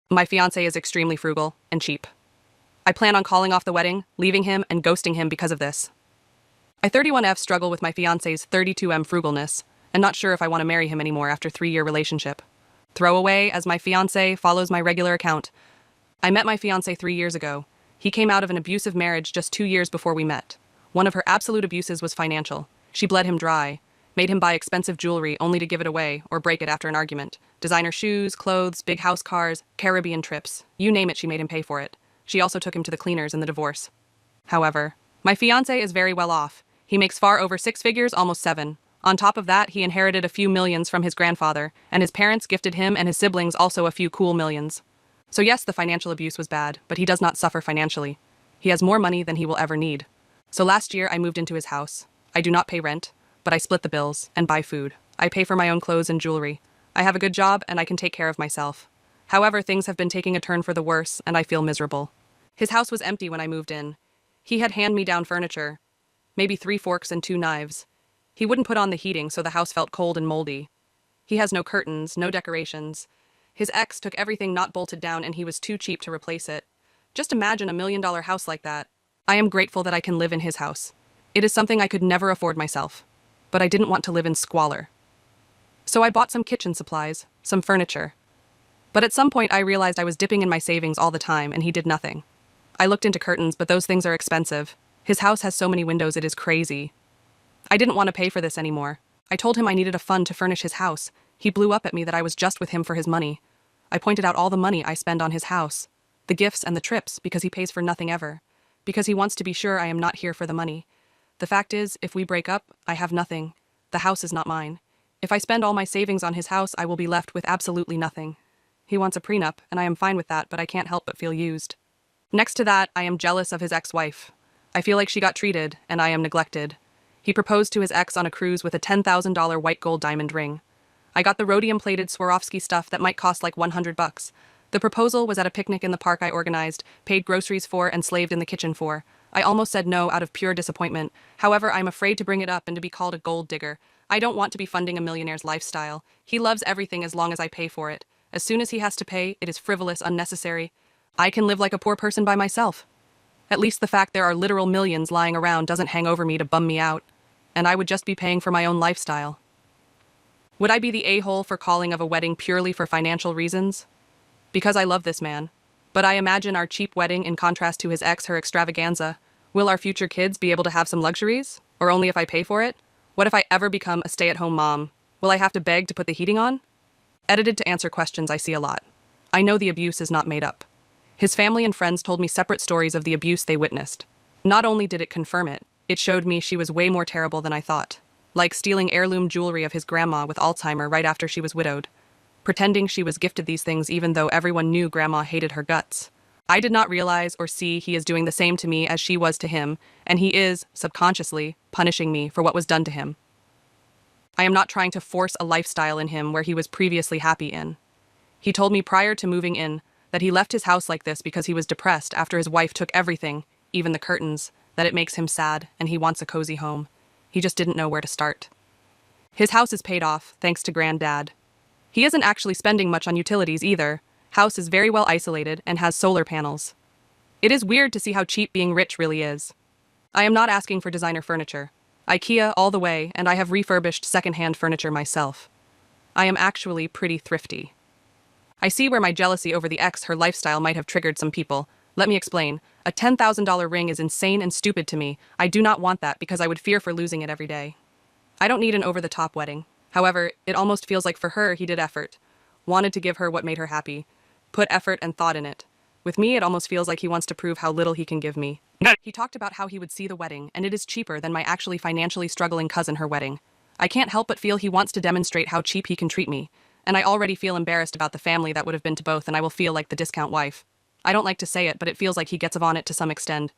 My fiancé is extremely frugal and cheap. I plan on calling off the wedding, leaving him, and ghosting him because of this. I 31F struggle with my fiancé's 32M frugalness, and not sure if I want to marry him anymore after 3-year relationship. Throwaway as my fiancé follows my regular account. I met my fiancé 3 years ago. He came out of an abusive marriage just 2 years before we met. One of her absolute abuses was financial. She bled him dry, made him buy expensive jewelry only to give it away or break it after an argument. Designer shoes, clothes, big house cars, Caribbean trips. You name it, she made him pay for it. She also took him to the cleaners in the divorce. However, my fiancé is very well off. He makes far over 6 figures, almost 7. On top of that, he inherited a few millions from his grandfather, and his parents gifted him and his siblings also a few cool millions. So yes, the financial abuse was bad, but he does not suffer financially. He has more money than he will ever need. So last year, I moved into his house. I do not pay rent, but I split the bills and buy food. I pay for my own clothes and jewelry. I have a good job and I can take care of myself. However, things have been taking a turn for the worse and I feel miserable. His house was empty when I moved in. He had hand-me-down furniture, maybe 3 forks and 2 knives. He wouldn't put on the heating, so the house felt cold and moldy. He has no curtains, no decorations. His ex took everything not bolted down and he was too cheap to replace it. Just imagine $1 million house like that. I am grateful that I can live in his house. It is something I could never afford myself. But I didn't want to live in squalor. So I bought some kitchen supplies, some furniture. But at some point I realized I was dipping in my savings all the time and he did nothing. I looked into curtains, but those things are expensive. His house has so many windows, it is crazy. I didn't want to pay for this anymore. I told him I needed a fund to furnish his house. He blew up at me that I was just with him for his money. I pointed out all the money I spend on his house, the gifts and the trips, because he pays for nothing ever. Because he wants to be sure I am not here for the money. The fact is, if we break up, I have nothing. The house is not mine. If I spend all my savings on his house, I will be left with absolutely nothing. He wants a prenup, and I am fine with that, but I can't help but feel used. Next to that, I am jealous of his ex-wife. I feel like she got treated, and I am neglected. He proposed to his ex on a cruise with a $10,000 white gold diamond ring. I got the rhodium-plated Swarovski stuff that might cost like $100. The proposal was at a picnic in the park I organized, paid groceries for, and slaved in the kitchen for. I almost said no out of pure disappointment. However, I'm afraid to bring it up and to be called a gold digger. I don't want to be funding a millionaire's lifestyle. He loves everything as long as I pay for it. As soon as he has to pay, it is frivolous, unnecessary. I can live like a poor person by myself. At least the fact there are literal millions lying around doesn't hang over me to bum me out. And I would just be paying for my own lifestyle. Would I be the a-hole for calling of a wedding purely for financial reasons? Because I love this man. But I imagine our cheap wedding in contrast to his ex, her extravaganza. Will our future kids be able to have some luxuries? Or only if I pay for it? What if I ever become a stay-at-home mom? Will I have to beg to put the heating on? Edited to answer questions I see a lot. I know the abuse is not made up. His family and friends told me separate stories of the abuse they witnessed. Not only did it confirm it, it showed me she was way more terrible than I thought. Like stealing heirloom jewelry of his grandma with Alzheimer right after she was widowed. Pretending she was gifted these things even though everyone knew grandma hated her guts. I did not realize or see he is doing the same to me as she was to him, and he is, subconsciously, punishing me for what was done to him. I am not trying to force a lifestyle in him where he was previously happy in. He told me prior to moving in that he left his house like this because he was depressed after his wife took everything, even the curtains, that it makes him sad and he wants a cozy home. He just didn't know where to start. His house is paid off, thanks to Granddad. He isn't actually spending much on utilities either. House is very well isolated and has solar panels. It is weird to see how cheap being rich really is. I am not asking for designer furniture. IKEA all the way, and I have refurbished second-hand furniture myself. I am actually pretty thrifty. I see where my jealousy over the ex, her lifestyle might have triggered some people. Let me explain. A $10,000 ring is insane and stupid to me. I do not want that because I would fear for losing it every day. I don't need an over-the-top wedding. However, it almost feels like for her he did effort. Wanted to give her what made her happy. Put effort and thought in it. With me, it almost feels like he wants to prove how little he can give me. He talked about how he would see the wedding, and it is cheaper than my actually financially struggling cousin her wedding. I can't help but feel he wants to demonstrate how cheap he can treat me. And I already feel embarrassed about the family that would have been to both, and I will feel like the discount wife. I don't like to say it, but it feels like he gets on it to some extent.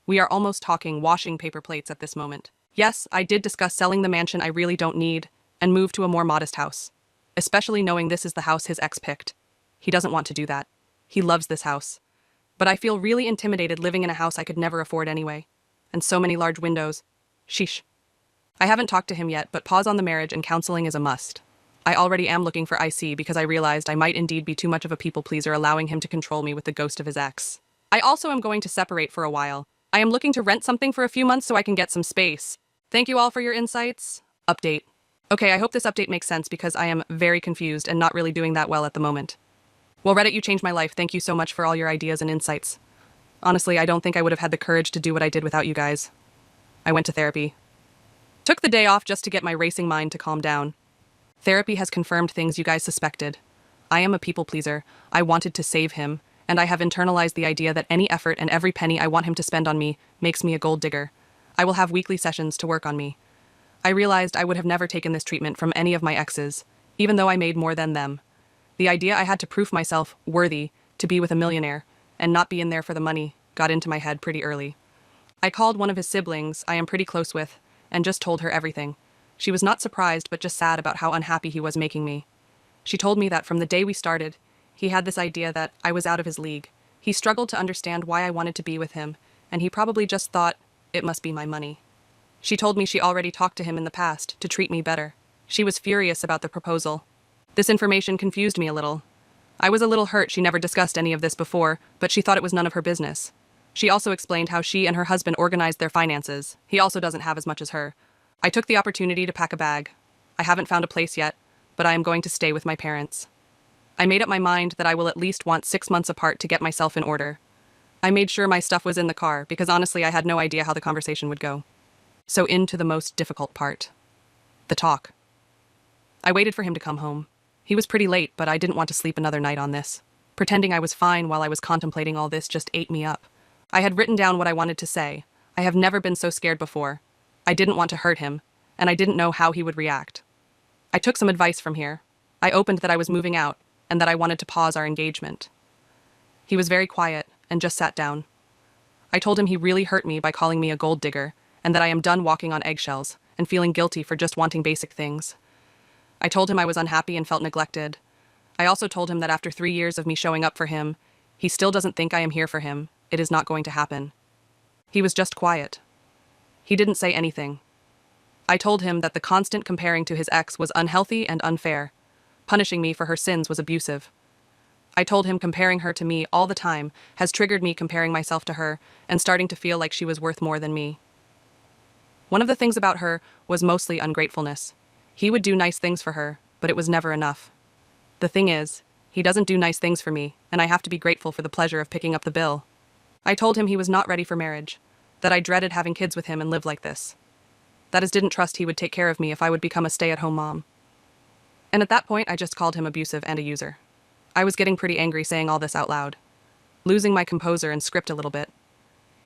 We are almost talking washing paper plates at this moment. Yes, I did discuss selling the mansion I really don't need and move to a more modest house. Especially knowing this is the house his ex picked. He doesn't want to do that. He loves this house. But I feel really intimidated living in a house I could never afford anyway. And so many large windows. Sheesh. I haven't talked to him yet, but pause on the marriage and counseling is a must. I already am looking for IC because I realized I might indeed be too much of a people pleaser, allowing him to control me with the ghost of his ex. I also am going to separate for a while. I am looking to rent something for a few months so I can get some space. Thank you all for your insights. Update. Okay, I hope this update makes sense because I am very confused and not really doing that well at the moment. Well, Reddit, you changed my life. Thank you so much for all your ideas and insights. Honestly, I don't think I would have had the courage to do what I did without you guys. I went to therapy. Took the day off just to get my racing mind to calm down. Therapy has confirmed things you guys suspected. I am a people pleaser. I wanted to save him, and I have internalized the idea that any effort and every penny I want him to spend on me makes me a gold digger. I will have weekly sessions to work on me. I realized I would have never taken this treatment from any of my exes, even though I made more than them. The idea I had to prove myself worthy to be with a millionaire and not be in there for the money got into my head pretty early. I called one of his siblings I am pretty close with and just told her everything. She was not surprised but just sad about how unhappy he was making me. She told me that from the day we started, he had this idea that I was out of his league. He struggled to understand why I wanted to be with him, and he probably just thought it must be my money. She told me she already talked to him in the past to treat me better. She was furious about the proposal. This information confused me a little. I was a little hurt she never discussed any of this before, but she thought it was none of her business. She also explained how she and her husband organized their finances. He also doesn't have as much as her. I took the opportunity to pack a bag. I haven't found a place yet, but I am going to stay with my parents. I made up my mind that I will at least want 6 months apart to get myself in order. I made sure my stuff was in the car because honestly I had no idea how the conversation would go. So into the most difficult part. The talk. I waited for him to come home. He was pretty late, but I didn't want to sleep another night on this. Pretending I was fine while I was contemplating all this just ate me up. I had written down what I wanted to say. I have never been so scared before. I didn't want to hurt him, and I didn't know how he would react. I took some advice from here. I opened that I was moving out, and that I wanted to pause our engagement. He was very quiet, and just sat down. I told him he really hurt me by calling me a gold digger, and that I am done walking on eggshells, and feeling guilty for just wanting basic things. I told him I was unhappy and felt neglected. I also told him that after 3 years of me showing up for him, he still doesn't think I am here for him. It is not going to happen. He was just quiet. He didn't say anything. I told him that the constant comparing to his ex was unhealthy and unfair. Punishing me for her sins was abusive. I told him comparing her to me all the time has triggered me comparing myself to her and starting to feel like she was worth more than me. One of the things about her was mostly ungratefulness. He would do nice things for her, but it was never enough. The thing is, he doesn't do nice things for me, and I have to be grateful for the pleasure of picking up the bill. I told him he was not ready for marriage, that I dreaded having kids with him and live like this. That is, didn't trust he would take care of me if I would become a stay-at-home mom. And at that point, I just called him abusive and a user. I was getting pretty angry saying all this out loud, losing my composure and script a little bit.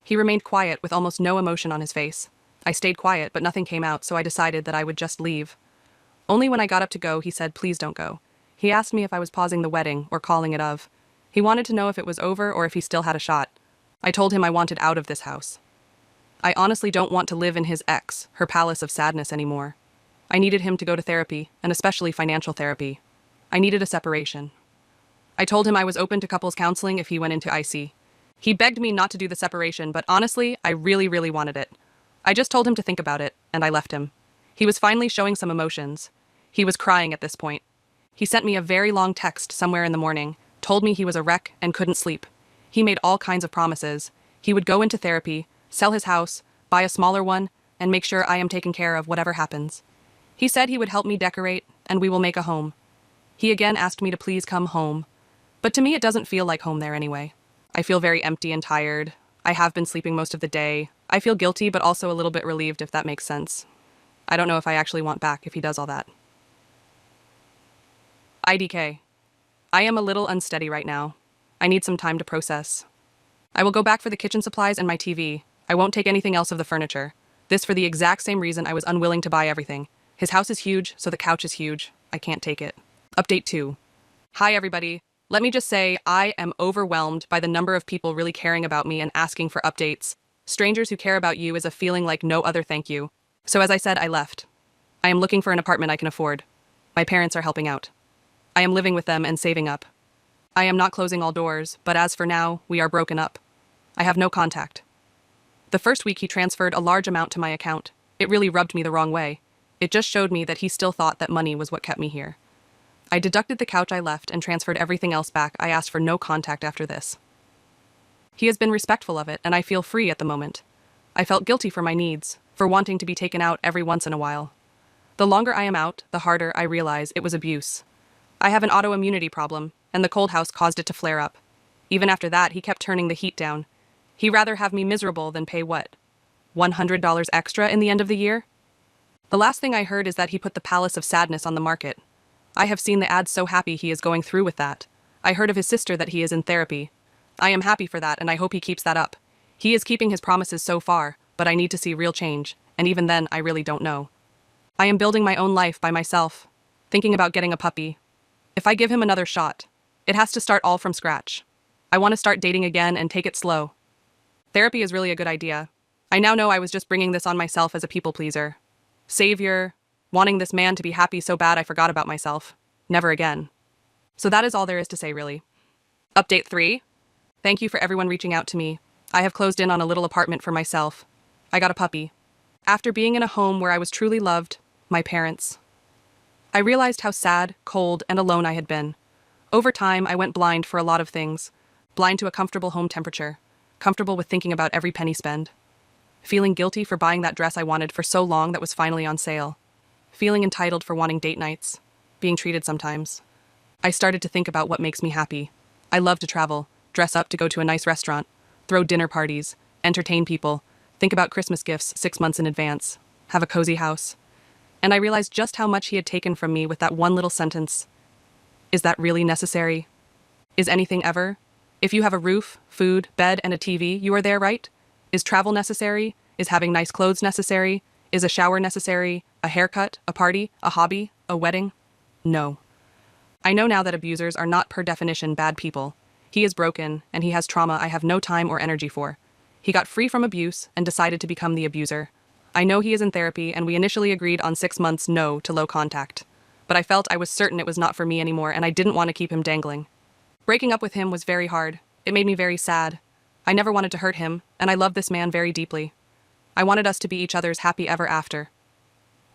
He remained quiet with almost no emotion on his face. I stayed quiet, but nothing came out, so I decided that I would just leave. Only when I got up to go, he said, "Please don't go." He asked me if I was pausing the wedding or calling it of. He wanted to know if it was over or if he still had a shot. I told him I wanted out of this house. I honestly don't want to live in his ex, her palace of sadness anymore. I needed him to go to therapy, and especially financial therapy. I needed a separation. I told him I was open to couples counseling if he went into IC. He begged me not to do the separation, but honestly, I really wanted it. I just told him to think about it, and I left him. He was finally showing some emotions. He was crying at this point. He sent me a very long text somewhere in the morning, told me he was a wreck and couldn't sleep. He made all kinds of promises. He would go into therapy, sell his house, buy a smaller one, and make sure I am taken care of whatever happens. He said he would help me decorate, and we will make a home. He again asked me to please come home. But to me it doesn't feel like home there anyway. I feel very empty and tired. I have been sleeping most of the day. I feel guilty but also a little bit relieved, if that makes sense. I don't know if I actually want back if he does all that. IDK. I am a little unsteady right now. I need some time to process. I will go back for the kitchen supplies and my TV. I won't take anything else of the furniture. This for the exact same reason I was unwilling to buy everything. His house is huge, so the couch is huge. I can't take it. Update 2. Hi everybody. Let me just say, I am overwhelmed by the number of people really caring about me and asking for updates. Strangers who care about you is a feeling like no other, thank you. So as I said, I left. I am looking for an apartment I can afford. My parents are helping out. I am living with them and saving up. I am not closing all doors, but as for now, we are broken up. I have no contact. The first week he transferred a large amount to my account. It really rubbed me the wrong way. It just showed me that he still thought that money was what kept me here. I deducted the couch I left and transferred everything else back. I asked for no contact after this. He has been respectful of it, and I feel free at the moment. I felt guilty for my needs, for wanting to be taken out every once in a while. The longer I am out, the harder I realize it was abuse. I have an autoimmunity problem, and the cold house caused it to flare up. Even after that, he kept turning the heat down. He'd rather have me miserable than pay what? $100 extra in the end of the year? The last thing I heard is that he put the Palace of Sadness on the market. I have seen the ads, so happy he is going through with that. I heard of his sister that he is in therapy. I am happy for that, and I hope he keeps that up. He is keeping his promises so far, but I need to see real change, and even then I really don't know. I am building my own life by myself, thinking about getting a puppy. If I give him another shot, it has to start all from scratch. I want to start dating again and take it slow. Therapy is really a good idea. I now know I was just bringing this on myself as a people pleaser. Savior, wanting this man to be happy so bad I forgot about myself. Never again. So that is all there is to say, really. Update 3. Thank you for everyone reaching out to me. I have closed in on a little apartment for myself. I got a puppy. After being in a home where I was truly loved, my parents. I realized how sad, cold, and alone I had been. Over time, I went blind for a lot of things. Blind to a comfortable home temperature. Comfortable with thinking about every penny spent. Feeling guilty for buying that dress I wanted for so long that was finally on sale. Feeling entitled for wanting date nights. Being treated sometimes. I started to think about what makes me happy. I love to travel, dress up to go to a nice restaurant, throw dinner parties, entertain people, think about Christmas gifts 6 months in advance, have a cozy house. And I realized just how much he had taken from me with that one little sentence. Is that really necessary? Is anything ever? If you have a roof, food, bed, and a TV, you are there, right? Is travel necessary? Is having nice clothes necessary? Is a shower necessary? A haircut? A party? A hobby? A wedding? No. I know now that abusers are not per definition bad people. He is broken, and he has trauma I have no time or energy for. He got free from abuse and decided to become the abuser. I know he is in therapy, and we initially agreed on 6 months no to low contact. But I felt I was certain it was not for me anymore, and I didn't want to keep him dangling. Breaking up with him was very hard. It made me very sad. I never wanted to hurt him, and I loved this man very deeply. I wanted us to be each other's happy ever after.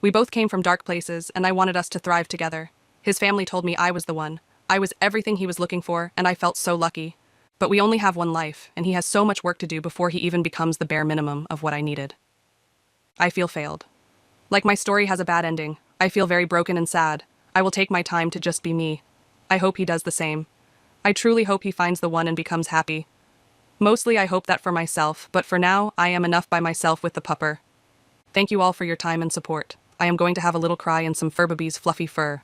We both came from dark places, and I wanted us to thrive together. His family told me I was the one. I was everything he was looking for, and I felt so lucky. But we only have one life, and he has so much work to do before he even becomes the bare minimum of what I needed. I feel failed. Like my story has a bad ending. I feel very broken and sad. I will take my time to just be me. I hope he does the same. I truly hope he finds the one and becomes happy. Mostly I hope that for myself, but for now, I am enough by myself with the pupper. Thank you all for your time and support. I am going to have a little cry in some Furbaby's fluffy fur.